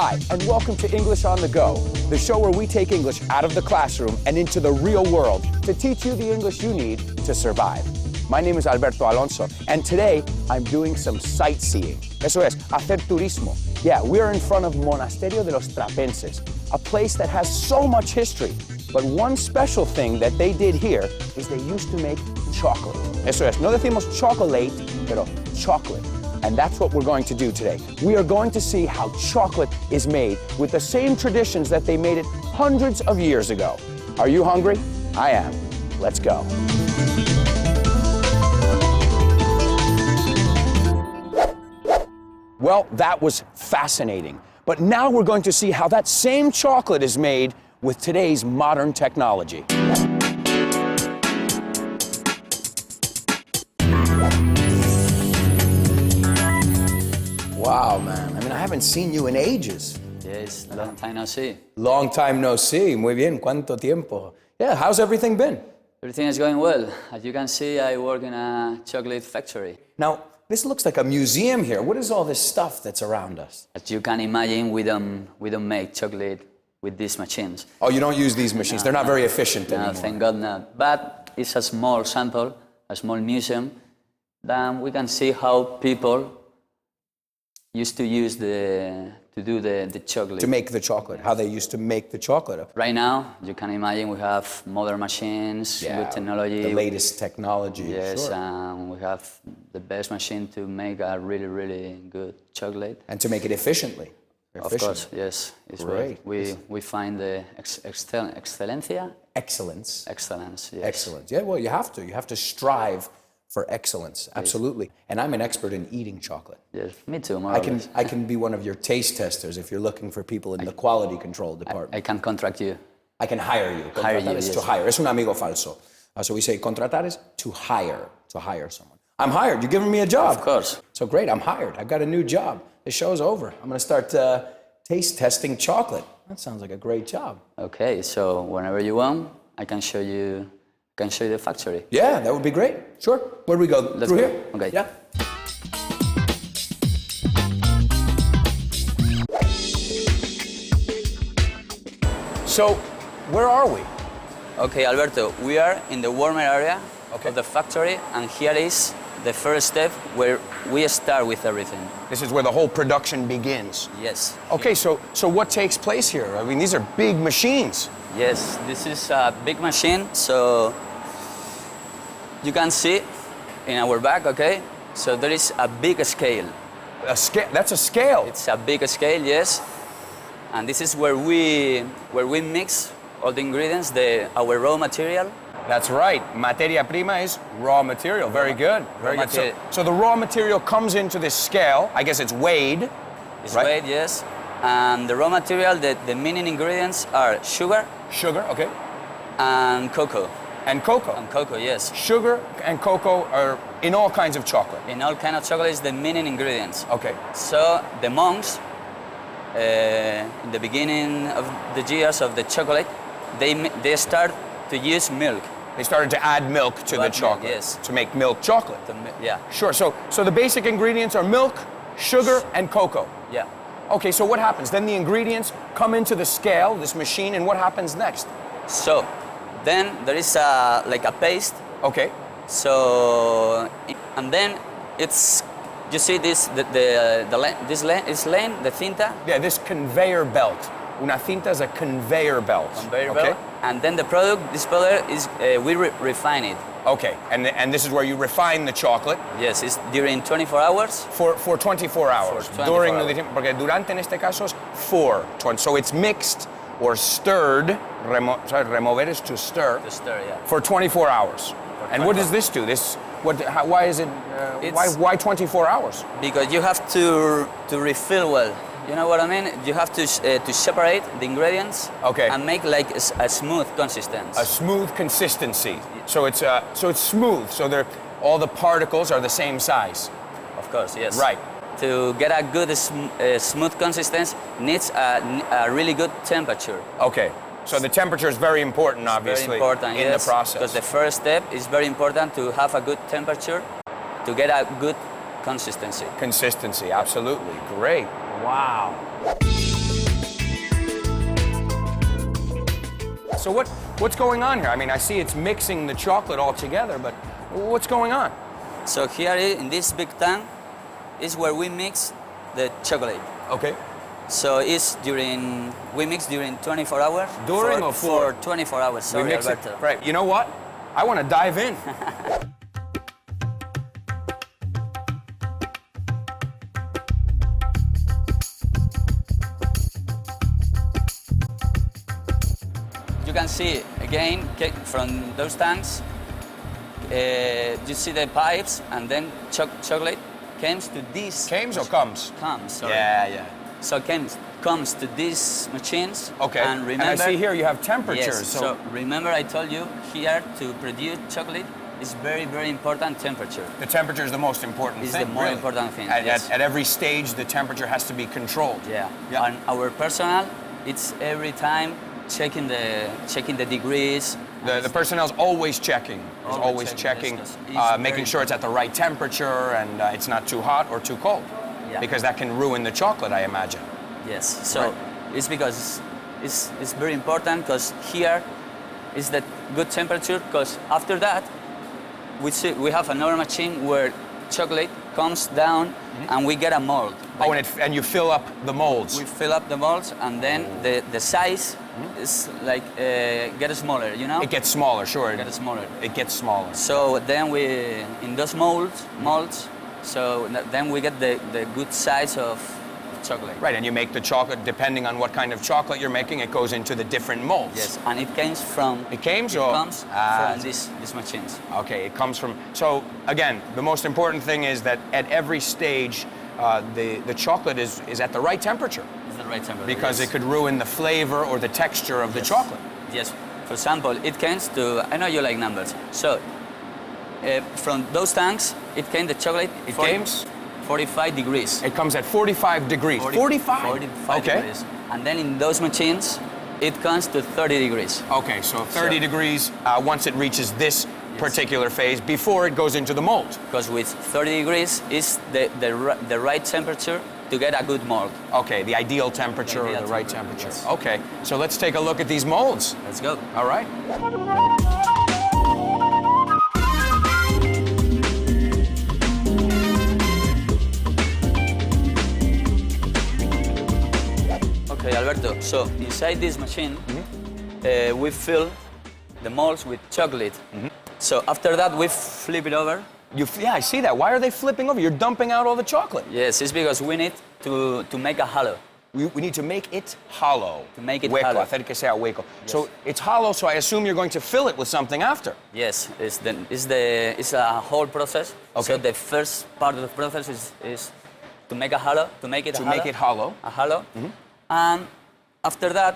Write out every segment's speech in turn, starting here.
Hi, and welcome to English on the Go, the show where we take English out of the classroom and into the real world to teach you the English you need to survive. My name is Alberto Alonso, and today I'm doing some sightseeing. Eso es, hacer turismo. Yeah, we're in front of Monasterio de los Trapenses, a place that has so much history. But one special thing that they did here is they used to make chocolate. Eso es, no decimos chocolate, pero chocolate. And that's what we're going to do today. We are going to see how chocolate is made with the same traditions that they made it hundreds of years ago. Are you hungry? I am. Let's go. Well, that was fascinating. But now we're going to see how that same chocolate is made with today's modern technology. Wow, man. I mean, I haven't seen you in ages. Yes, long time no see. Long time no see. Muy bien. ¿Cuánto tiempo? Yeah, how's everything been? Everything is going well. As you can see, I work in a chocolate factory. Now, this looks like a museum here. What is all this stuff that's around us? As you can imagine, we don't make chocolate with these machines. Oh, you don't use these machines? No, They're not very efficient anymore. No, thank God not. But it's a small sample, a small museum. Then we can see how people used to use the chocolate. To make the chocolate, how they used to make the chocolate. Right now, you can imagine we have modern machines, good technology. The latest technology. Yes, sure. and we have the best machine to make a really, really good chocolate. And to make it efficiently. Of course, yes. It's great. We find the excelencia. Excellence. Excellence, yes. Excellence. Yeah, well, you have to. You have to strive for excellence, absolutely. Yes. And I'm an expert in eating chocolate. Yes, me too, more or less. I can be one of your taste testers if you're looking for people in the quality control department. I can contract you. I can hire you. Hire you, is yes. to hire. Es un amigo falso. So we say contratar is to hire someone. I'm hired. You're giving me a job. Of course. So great, I'm hired. I've got a new job. The show's over. I'm going to start taste testing chocolate. That sounds like a great job. Okay, so whenever you want, I can show you the factory. Yeah, that would be great. Sure. Where do we go? Let's Through go. here? Okay. Yeah. So, where are we? Okay, Alberto, we are in the warmer area of the factory, and here is the first step where we start with everything. This is where the whole production begins. Yes. Okay, so what takes place here? I mean, these are big machines. Yes, this is a big machine, so you can see in our back, okay? So there is a big scale. A scale? That's a scale. It's a big scale, yes. And this is where we mix all the ingredients, our raw material. That's right. Materia prima is raw material. Very good. Very good. So the raw material comes into this scale. I guess it's weighed. It's right? weighed, yes. And the raw material, the main ingredients are sugar. Sugar, okay. And cocoa. And cocoa. And cocoa, yes. Sugar and cocoa are in all kinds of chocolate. In all kinds of chocolate is the main ingredients. Okay. So the monks, in the beginning of the years of the chocolate, they start to use milk. They started to add milk to the chocolate. Milk, yes. To make milk chocolate. Yeah. Sure. So the basic ingredients are milk, sugar, and cocoa. Yeah. Okay, so what happens? Then the ingredients come into the scale, this machine, and what happens next? So then there is like a paste. Okay. So, and then it's, you see this, this lane, the cinta? Yeah, this conveyor belt. Una cinta is a conveyor belt. Conveyor belt. And then this product is, we refine it. Okay, and this is where you refine the chocolate. Yes, it's during 24 hours. For 24 hours. For 24 hours. Porque durante en este caso es so it's mixed or stirred. Remover is to stir. To stir, yeah. For 24 hours. And what does this do? Why is it? Why 24 hours? Because you have to refill well. You know what I mean? You have to separate the ingredients. Okay. And make like a smooth consistency. A smooth consistency. So it's smooth. So all the particles are the same size. Of course, yes. Right. To get a good smooth consistency needs a really good temperature. Okay. So the temperature is very important, obviously, very important, in the process. Because the first step is very important to have a good temperature to get a good consistency. Consistency, absolutely. Great. Wow. So what's going on here? I mean, I see it's mixing the chocolate all together, but what's going on? So here in this big tank is where we mix the chocolate. Okay. So we mix during 24 hours. For 24 hours, sorry, Alberto. Right, you know what? I want to dive in. You can see again from those tanks. You see the pipes, and then chocolate comes to this. Comes or comes? Comes. Sorry. Yeah. So comes to these machines. Okay. And remember, and I see here you have temperatures. Yes. So remember, I told you here to produce chocolate is very, very important temperature. The temperature is the most important thing. It's the more important thing. At every stage, the temperature has to be controlled. Yeah. And our personnel, it's every time checking the degrees. The personnel's always checking. Always checking, making sure it's at the right temperature and it's not too hot or too cold. Yeah. Because that can ruin the chocolate, I imagine. Yes. So it's because it's very important, because here is the good temperature, because after that we have another machine where chocolate comes down and we get a mold. And you fill up the molds. We fill up the molds, and then the size is like get smaller, you know? It gets smaller, sure. It gets smaller. It gets smaller. So then in those molds, so then we get the good size of chocolate. Right, and you make the chocolate, depending on what kind of chocolate you're making, it goes into the different molds. Yes, and it comes from... It comes from these machines. Okay, it comes from... So, again, the most important thing is that at every stage, the chocolate is at the right temperature. It's the right temperature, because yes. it could ruin the flavor or the texture of the chocolate. Yes. For example, it comes to... I know you like numbers. So, from those tanks, it came the chocolate... It comes... 45 degrees. It comes at 45 degrees. 45? 45 degrees. And then in those machines, it comes to 30 degrees. Okay, so 30 degrees once it reaches this particular phase before it goes into the mold. Because with 30 degrees is the right temperature to get a good mold. Okay, the ideal temperature or the right temperature. Yes. Okay, so let's take a look at these molds. Let's go. All right. Okay, Alberto, so inside this machine, we fill the molds with chocolate. So after that, we flip it over. Yeah, I see that. Why are they flipping over? You're dumping out all the chocolate. Yes, it's because we need to make a hollow. We need to make it hollow. To make it hueco, hollow. hacer que sea hueco. Yes. So it's hollow, so I assume you're going to fill it with something after. Yes, it's a whole process. Okay. So the first part of the process is to make a hollow, to make it hollow. A hollow. And after that,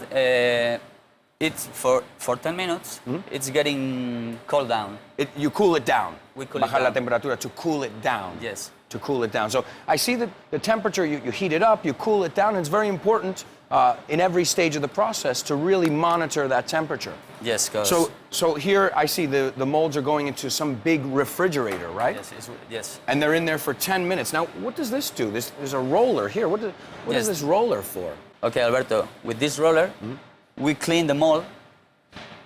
it's for 10 minutes, it's getting cooled down. You cool it down. We cool Bajar it la down. temperatura, to cool it down. Yes. To cool it down. So I see that the temperature, you heat it up, you cool it down, and it's very important in every stage of the process to really monitor that temperature. Yes, because... So here I see the molds are going into some big refrigerator, right? Yes. And they're in there for 10 minutes. Now, what does this do? There's a roller here. What is this roller for? Okay, Alberto, with this roller, we clean the mold.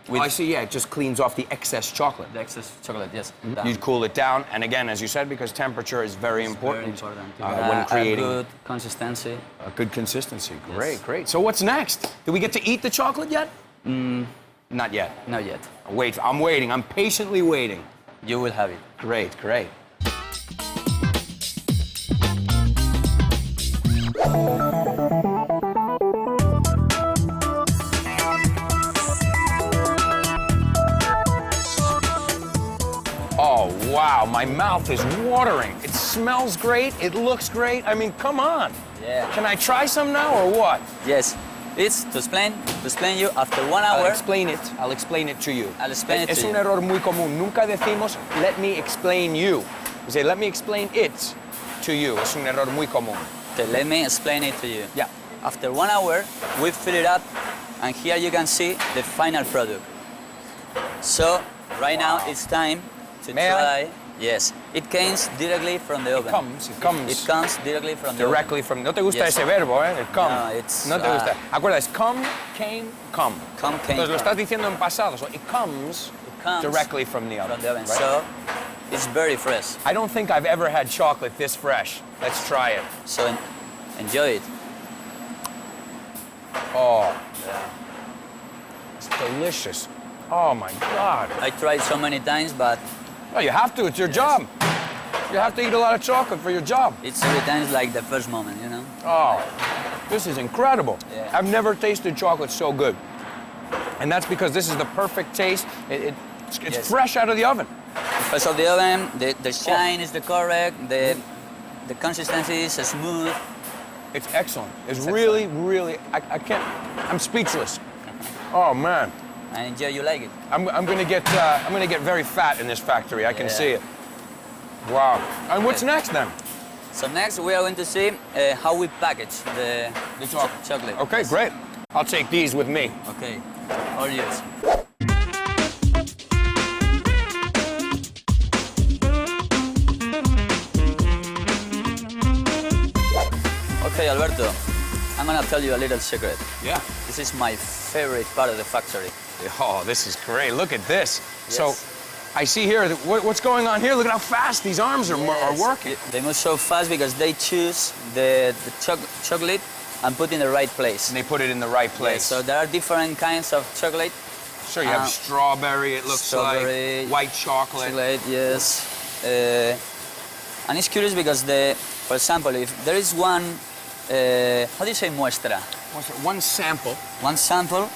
I see, yeah, it just cleans off the excess chocolate. The excess chocolate, yes. You cool it down, and again, as you said, because temperature is very important, When when creating a good consistency. a good consistency. Great, great. So what's next? Do we get to eat the chocolate yet? Not yet. Not yet. Wait, I'm waiting. I'm patiently waiting. You will have it. Great, great. Oh, wow, my mouth is watering. It smells great, it looks great. I mean, come on. Yeah. Can I try some now or what? Yes. It's to explain you after 1 hour. I'll explain it to you. I'll explain it to Es you. un error muy común. Nunca decimos, let me explain you. We say, let me explain it to you. Es un error muy común. Okay, let me explain it to you. Yeah. After 1 hour, we fill it up, and here you can see the final product. So, right now it's time to try Yes, it comes directly from the oven. It comes. It comes directly from the Directly oven. from. No te gusta Yes. ese verbo, ¿eh? El come. No, it's, No te gusta. Acuerda, es come, came, come. Come, came, Entonces lo come. estás diciendo en pasado. So it comes directly from the oven. From the oven. right? So it's very fresh. I don't think I've ever had chocolate this fresh. Let's try it. So enjoy it. Oh, it's delicious. Oh my God. I tried so many times, but Oh, you have to. It's your job. You have to eat a lot of chocolate for your job. it's every time like the first moment, you know? Oh, this is incredible. Yeah. I've never tasted chocolate so good. And that's because this is the perfect taste. It's Yes. fresh out of the oven. Because of the oven, the shine is the correct, the consistency is smooth. It's excellent. It's It's really, really, I can't, I'm speechless. Oh man, And enjoy, you like it. I'm gonna get very fat in this factory. I can Yeah. see it. Wow. And what's next then? So next we are going to see how we package the chocolate. Okay, Yes. great. I'll take these with me. Okay, all yours. Okay, Alberto, I'm gonna tell you a little secret. Yeah. This is my favorite part of the factory. Oh, this is great. Look at this. Yes. So, I see here, what's going on here? Look at how fast these arms are Yes. working. They move so fast because they choose the chocolate and put in the right place. And they put it in the right place. So there are different kinds of chocolate. So you have strawberry, it looks strawberry, like, white chocolate. Yes. And it's curious because, for example, if there is one, how do you say muestra? What's it? One sample. One sample,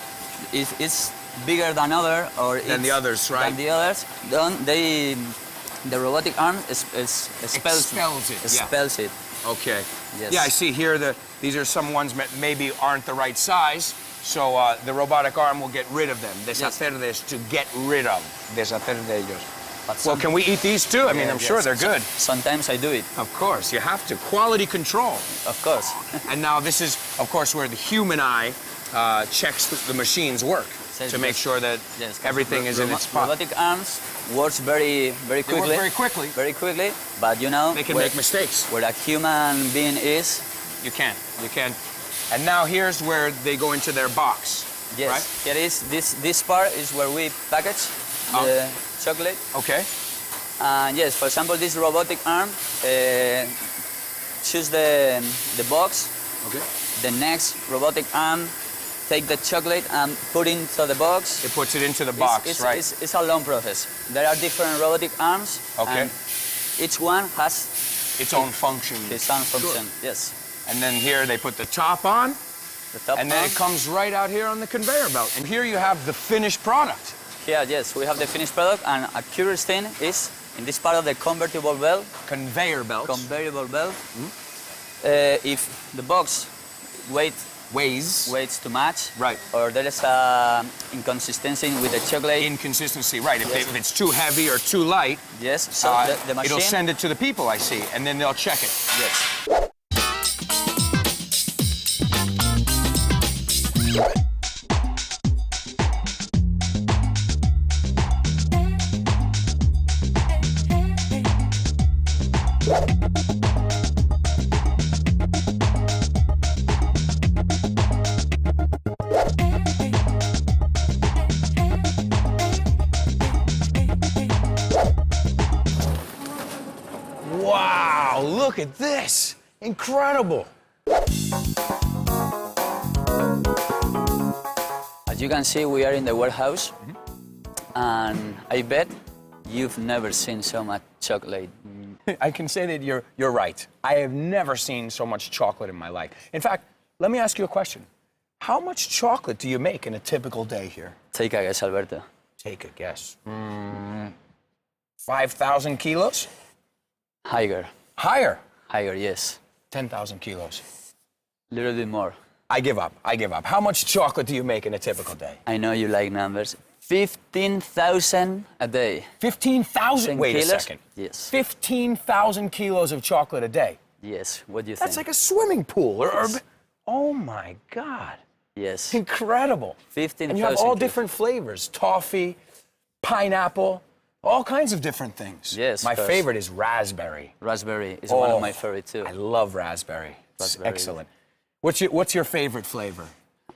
if it's bigger than other or Than the others, right? Than the others, then the robotic arm expels it. Expels it. Okay. Yes. Yeah, I see here these are some ones that maybe aren't the right size, so the robotic arm will get rid of them. Deshacer de, to get rid of. Deshacer de ellos. Well, can we eat these too? I mean, I'm sure they're good. Sometimes I do it. Of course, you have to. Quality control. Of course. And now this is, of course, where the human eye checks the machine's work to make sure that everything is in its spot. Robotic arms works very quickly. They work very quickly. Very quickly, but you know, They can make mistakes. where a human being is. You can. And now here's where they go into their box. Yes. Right? Here is this part is where we package the chocolate. Okay. And yes, for example, this robotic arm choose the box. Okay. The next robotic arm take the chocolate and put into the box. It puts it into the box, right? It's a long process. There are different robotic arms. Okay. And each one has Its own function. its own function. Yes. And then here they put the top on, The top and then arm. it comes right out here on the conveyor belt. And here you have the finished product. Here, yes, we have the finished product, and a curious thing is in this part of the convertible belt, Conveyor belt. if the box weighs too much, Right. or there is a inconsistency with the chocolate, Inconsistency, right. Yes. If it's too heavy or too light, yes, so the machine, it'll send it to the people, I see, and then they'll check it. yes. Wow, look at this. Incredible. As you can see, we are in the warehouse, and I bet you've never seen so much chocolate. I can say that you're right. I have never seen so much chocolate in my life. In fact, let me ask you a question. How much chocolate do you make in a typical day here? Take a guess, Alberto. Take a guess. 5,000 kilos? Higher, Higher. yes. 10,000 kilos. A little bit more. I give up. How much chocolate do you make in a typical day? I know you like numbers. 15,000 a day. 15,000? Wait kilos? a second. Yes. 15,000 kilos of chocolate a day. Yes. What do you That's think? like a swimming pool. Yes. Oh my God. Yes. Incredible. 15,000. And you have all different flavors. Toffee, pineapple, All kinds of different things. Yes, My of course. favorite is raspberry. Raspberry is one of my favorite too. I love raspberry. It's Raspberry. excellent. What's your favorite flavor?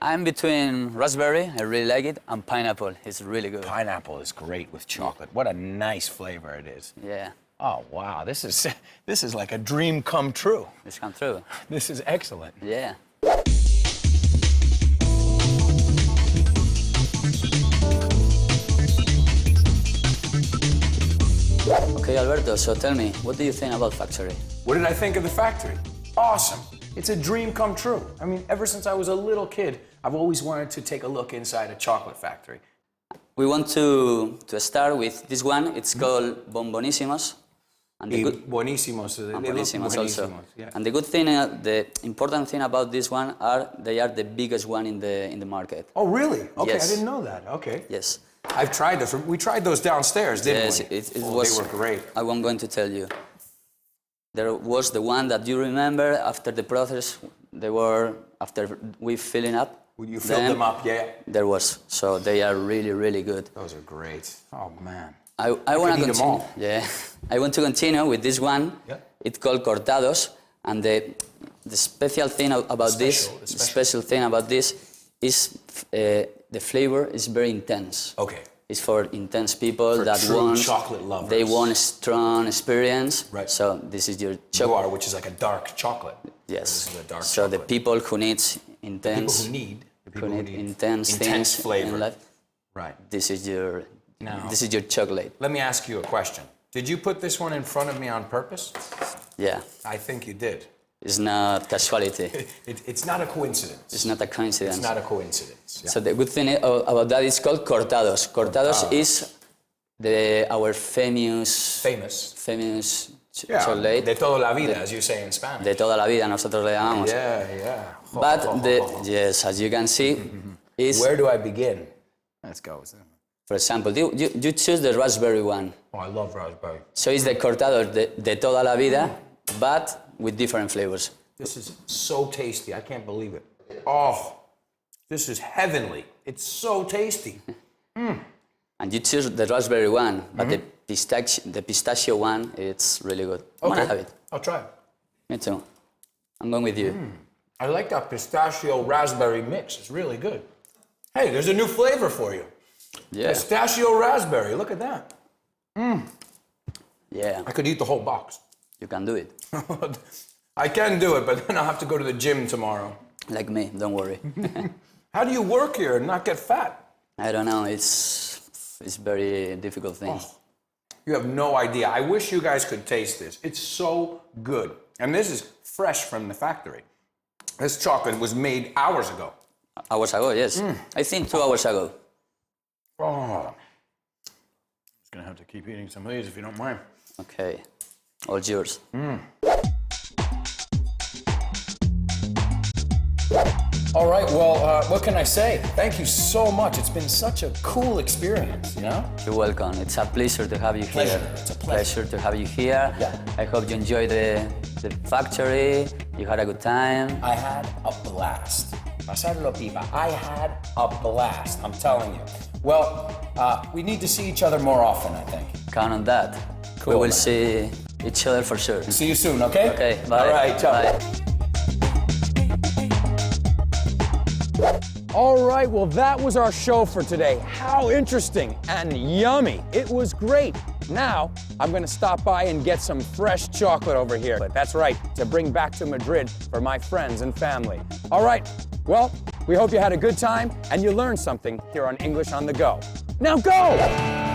I'm between raspberry, I really like it, and pineapple. It's really good. Pineapple is great with chocolate. What a nice flavor it is. Yeah, Oh wow, this is like a dream come true. it's come true. This is excellent. Yeah. Okay, Alberto, so tell me, what do you think about factory? What did I think of the factory? Awesome. It's a dream come true. I mean, ever since I was a little kid, I've always wanted to take a look inside a chocolate factory. We want to start with this one. It's called Bombonissimos. And the good, Buenísimos. They look Buenísimos also. buenísimos, yeah. And the good thing, the important thing about this one they are the biggest one in the market. Oh, really? Okay, Yes. I didn't know that. Okay. Yes. I've tried those. We tried those downstairs, didn't Yes, we? it Oh, was. They were great. I'm going to tell you. There was the one that you remember after the process. They were after we filling up. When you filled them up, yeah. There was. So they are really, really good. Those are great. Oh man. I want could to eat 'em continue. all. Yeah, I want to continue with this one. Yeah. It's called cortados, and the special thing about this, the the special thing about this is the flavor is very intense. Okay. It's for intense people For that true want chocolate lovers. They want a strong experience. Right. So this is your Guar, which is like a dark chocolate. Yes. This is a dark so chocolate. the people who need intense, The people who need intense things flavor. in life, Right. this is your Now- this is your chocolate. Let me ask you a question. Did you put this one in front of me on purpose? Yeah, I think you did. it's not casualty. It's not a coincidence. It's not a coincidence. It's not a coincidence. Yeah. So the good thing about that is called cortados. Cortados is our famous Yeah, chocolate de toda la vida, as you say in Spanish. de toda la vida. Nosotros le llamamos. Yeah. But yes, as you can see, is Where do I begin? Let's go. for example, you choose the raspberry one. Oh, I love raspberry. So it's the cortados de toda la vida, but with different flavors. This is so tasty. I can't believe it. Oh, this is heavenly. It's so tasty. And you choose the raspberry one, but the pistachio one, it's really good. I wanna have it. I'll try it. Me too. I'm going with you. I like that pistachio raspberry mix. It's really good. Hey, there's a new flavor for you. Yeah. Pistachio raspberry. Look at that. Yeah, I could eat the whole box. you can do it. I can do it, but then I'll have to go to the gym tomorrow. Like me, don't worry. How do you work here and not get fat? I don't know, it's very difficult thing. You have no idea. I wish you guys could taste this. It's so good. And this is fresh from the factory. This chocolate was made hours ago. Hours ago, yes. I think 2 hours ago. Oh. I'm just gonna have to keep eating some of these if you don't mind. Okay, all yours. All right, well, what can I say? Thank you so much. It's been such a cool experience, you know? You're welcome. It's a pleasure to have you Pleasure. here. It's a pleasure. To have you here. Yeah. I hope you enjoyed the factory. You had a good time. I had a blast. Pasarlo pipa. I had a blast, I'm telling you. Well, we need to see each other more often, I think. Count on that. Cool, We will man. see each other for sure. See you soon, okay? Okay, bye. All right, ciao. Bye. All right, well, that was our show for today. How interesting and yummy. It was great. Now, I'm gonna stop by and get some fresh chocolate over here. But that's right, to bring back to Madrid for my friends and family. All right, well, we hope you had a good time and you learned something here on English on the Go. Now go!